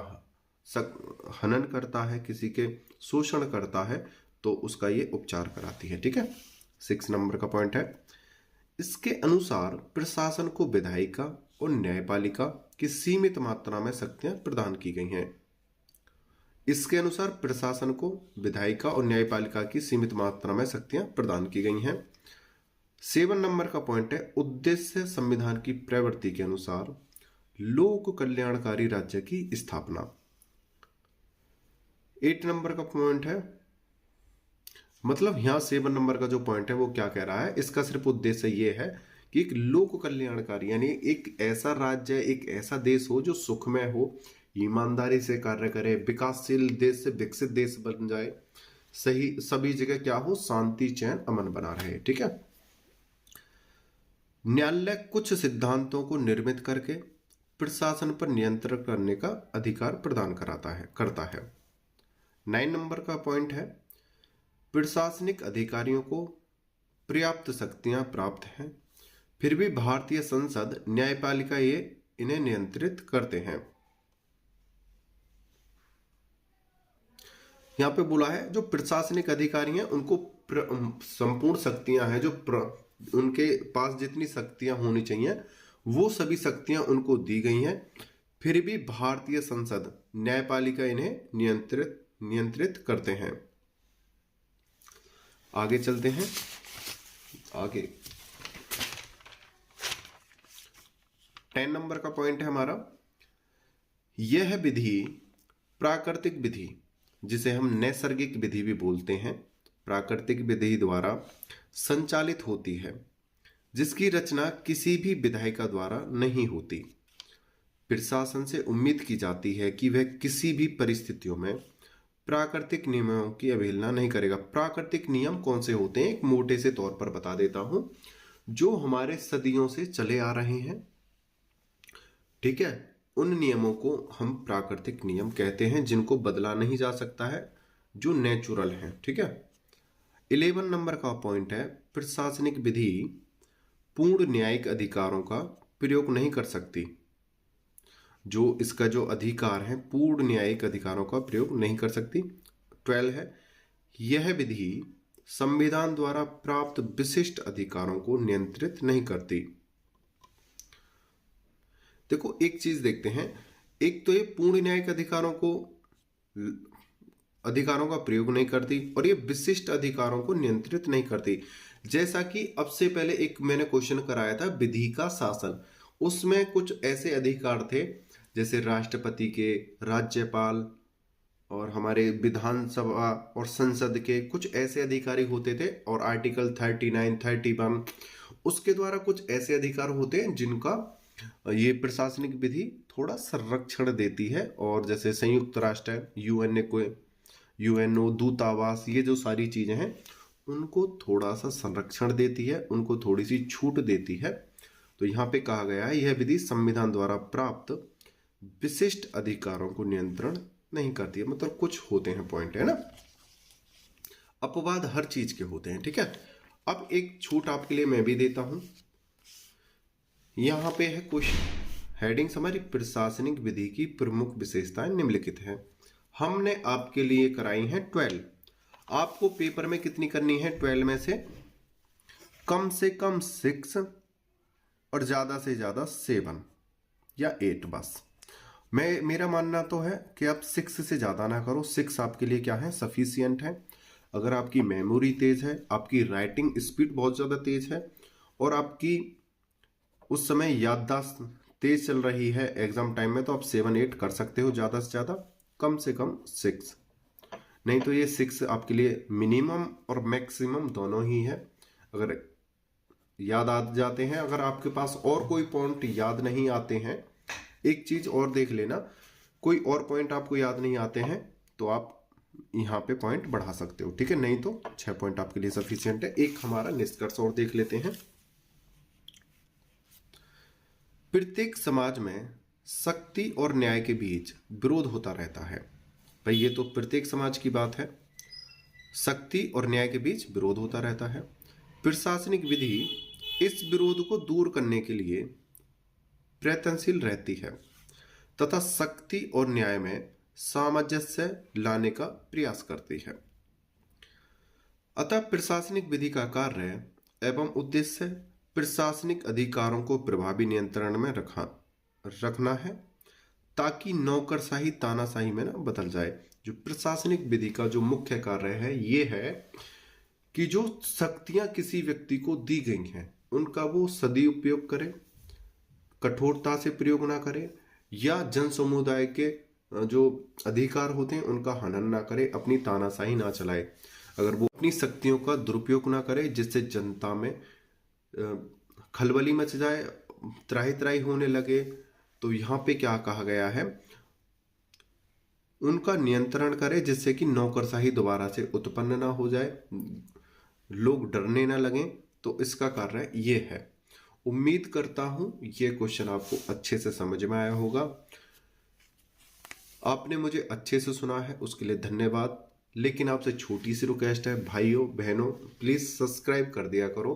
[SPEAKER 1] हनन करता है, किसी के शोषण करता है, तो उसका ये उपचार कराती है, ठीक है। 6 नंबर का पॉइंट है, इसके अनुसार प्रशासन को विधायिका और न्यायपालिका की सीमित मात्रा में शक्तियां प्रदान की गई हैं। इसके अनुसार प्रशासन को विधायिका और न्यायपालिका की सीमित मात्रा में शक्तियां प्रदान की गई हैं। 7 नंबर का पॉइंट है, उद्देश्य संविधान की प्रवृत्ति के अनुसार लोक कल्याणकारी राज्य की स्थापना। 8 नंबर का पॉइंट है, मतलब यहां 7 नंबर का जो पॉइंट है वो क्या कह रहा है, इसका सिर्फ उद्देश्य ये है कि एक लोक कल्याणकारी, यानी एक ऐसा राज्य, एक ऐसा देश हो जो सुखमय हो, ईमानदारी से कार्य करे, विकासशील देश से विकसित देश बन जाए, सही सभी जगह क्या हो, शांति चैन अमन बना रहे, ठीक है। न्यायालय कुछ सिद्धांतों को निर्मित करके प्रशासन पर नियंत्रण करने का अधिकार प्रदान करता है। 9 नंबर का पॉइंट है, प्रशासनिक अधिकारियों को पर्याप्त शक्तियां प्राप्त हैं, फिर भी भारतीय संसद, न्यायपालिका ये इन्हें नियंत्रित करते हैं। यहां पे बोला है जो प्रशासनिक अधिकारी हैं उनको संपूर्ण शक्तियां हैं, जो उनके पास जितनी शक्तियां होनी चाहिए वो सभी शक्तियां उनको दी गई हैं, फिर भी भारतीय संसद, न्यायपालिका इन्हें नियंत्रित करते हैं। आगे चलते हैं। आगे 10 नंबर का पॉइंट है हमारा, यह विधि प्राकृतिक विधि, जिसे हम नैसर्गिक विधि भी बोलते हैं, प्राकृतिक विधि द्वारा संचालित होती है, जिसकी रचना किसी भी विधायिका द्वारा नहीं होती। प्रशासन से उम्मीद की जाती है कि वह किसी भी परिस्थितियों में प्राकृतिक नियमों की अवहेलना नहीं करेगा। प्राकृतिक नियम कौन से होते हैं, एक मोटे से तौर पर बता देता हूं, जो हमारे सदियों से चले आ रहे हैं, ठीक है, उन नियमों को हम प्राकृतिक नियम कहते हैं, जिनको बदला नहीं जा सकता है, जो नेचुरल हैं, ठीक है। 11 नंबर का पॉइंट है, प्रशासनिक विधि पूर्ण न्यायिक अधिकारों का प्रयोग नहीं कर सकती। जो इसका जो अधिकार है, पूर्ण न्यायिक अधिकारों का प्रयोग नहीं कर सकती। 12 है, यह विधि संविधान द्वारा प्राप्त विशिष्ट अधिकारों को नियंत्रित नहीं करती। देखो एक चीज देखते हैं, एक तो ये पूर्ण न्यायिक अधिकारों का प्रयोग नहीं करती, और ये विशिष्ट अधिकारों को नियंत्रित नहीं करती। जैसा कि अब से पहले एक मैंने क्वेश्चन कराया था, विधि का शासन, उसमें कुछ ऐसे अधिकार थे जैसे राष्ट्रपति के, राज्यपाल और हमारे विधानसभा और संसद के कुछ ऐसे अधिकारी होते थे, और आर्टिकल 39, 31 उसके द्वारा कुछ ऐसे अधिकार होते हैं जिनका ये प्रशासनिक विधि थोड़ा संरक्षण देती है। और जैसे संयुक्त राष्ट्र, यूएनओ, दूतावास, ये जो सारी चीजें हैं उनको थोड़ा सा संरक्षण देती है, उनको थोड़ी सी छूट देती है। तो यहाँ पे कहा गया है, यह विधि संविधान द्वारा प्राप्त विशिष्ट अधिकारों को नियंत्रण नहीं करती है। मतलब कुछ होते हैं पॉइंट, है ना, अपवाद हर चीज के होते हैं, ठीक है। अब एक छूट आपके लिए मैं भी देता हूं, यहां पे है कुछ हेडिंग्स, हमारी प्रशासनिक विधि की प्रमुख विशेषताएं निम्नलिखित हैं। हमने आपके लिए कराई हैं 12। आपको पेपर में कितनी करनी है? 12 में से कम 6 और ज्यादा से ज्यादा 7 या 8 बस। मेरा मानना तो है कि आप 6 से ज़्यादा ना करो। 6 आपके लिए क्या है, सफिशियंट है। अगर आपकी मेमोरी तेज है, आपकी राइटिंग स्पीड बहुत ज़्यादा तेज है और आपकी उस समय याददाश्त तेज चल रही है एग्जाम टाइम में, तो आप 7-8 कर सकते हो ज़्यादा से कम 6। नहीं तो ये 6 आपके लिए मिनिमम और मैक्सिमम दोनों ही है। अगर याद आ जाते हैं, अगर आपके पास और कोई पॉइंट याद नहीं आते हैं, एक चीज और देख लेना, कोई और पॉइंट आपको याद नहीं आते हैं तो आप यहाँ पे पॉइंट बढ़ा सकते हो, ठीक है। नहीं तो 6 पॉइंट आपके लिए सफिशियंट है। एक हमारा निष्कर्ष और देख लेते हैं। प्रत्येक समाज में शक्ति और न्याय के बीच विरोध होता रहता है। भाई ये तो प्रत्येक समाज की बात है, शक्ति और न्याय के बीच विरोध होता रहता है। प्रशासनिक विधि इस विरोध को दूर करने के लिए प्रयत्नशील रहती है तथा शक्ति और न्याय में सामंजस्य लाने का प्रयास करती है। अतः प्रशासनिक विधि का कार्य एवं उद्देश्य प्रशासनिक अधिकारों को प्रभावी नियंत्रण में रखना है, ताकि नौकरशाही तानाशाही में ना बदल जाए। जो प्रशासनिक विधि का जो मुख्य कार्य है ये है कि जो शक्तियां किसी व्यक्ति को दी गई हैं उनका वो सदुपयोग करे, कठोरता से प्रयोग ना करे, या जन समुदाय के जो अधिकार होते हैं उनका हनन ना करे, अपनी तानाशाही ना चलाए। अगर वो अपनी शक्तियों का दुरुपयोग ना करे जिससे जनता में खलबली मच जाए, त्राही त्राही होने लगे, तो यहाँ पे क्या कहा गया है, उनका नियंत्रण करे जिससे कि नौकरशाही दोबारा से उत्पन्न ना हो जाए, लोग डरने ना लगे। तो इसका कार्य ये है। उम्मीद करता हूं ये क्वेश्चन आपको अच्छे से समझ में आया होगा। आपने मुझे अच्छे से सुना है उसके लिए धन्यवाद। लेकिन आपसे छोटी सी रिक्वेस्ट है, भाइयों बहनों, प्लीज सब्सक्राइब कर दिया करो,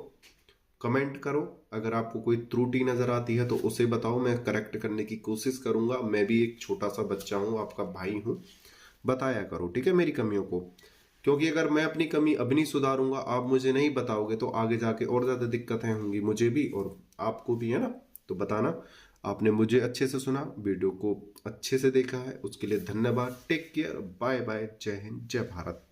[SPEAKER 1] कमेंट करो। अगर आपको कोई त्रुटि नजर आती है तो उसे बताओ, मैं करेक्ट करने की कोशिश करूंगा। मैं भी एक छोटा सा बच्चा हूं, आपका भाई हूं, बताया करो, ठीक है, मेरी कमियों को। क्योंकि अगर मैं अपनी कमी अब नहीं सुधारूंगा, आप मुझे नहीं बताओगे, तो आगे जाके और ज्यादा दिक्कतें होंगी मुझे भी और आपको भी, है ना। तो बताना। आपने मुझे अच्छे से सुना, वीडियो को अच्छे से देखा है, उसके लिए धन्यवाद। टेक केयर, बाय बाय, जय हिंद, जय भारत।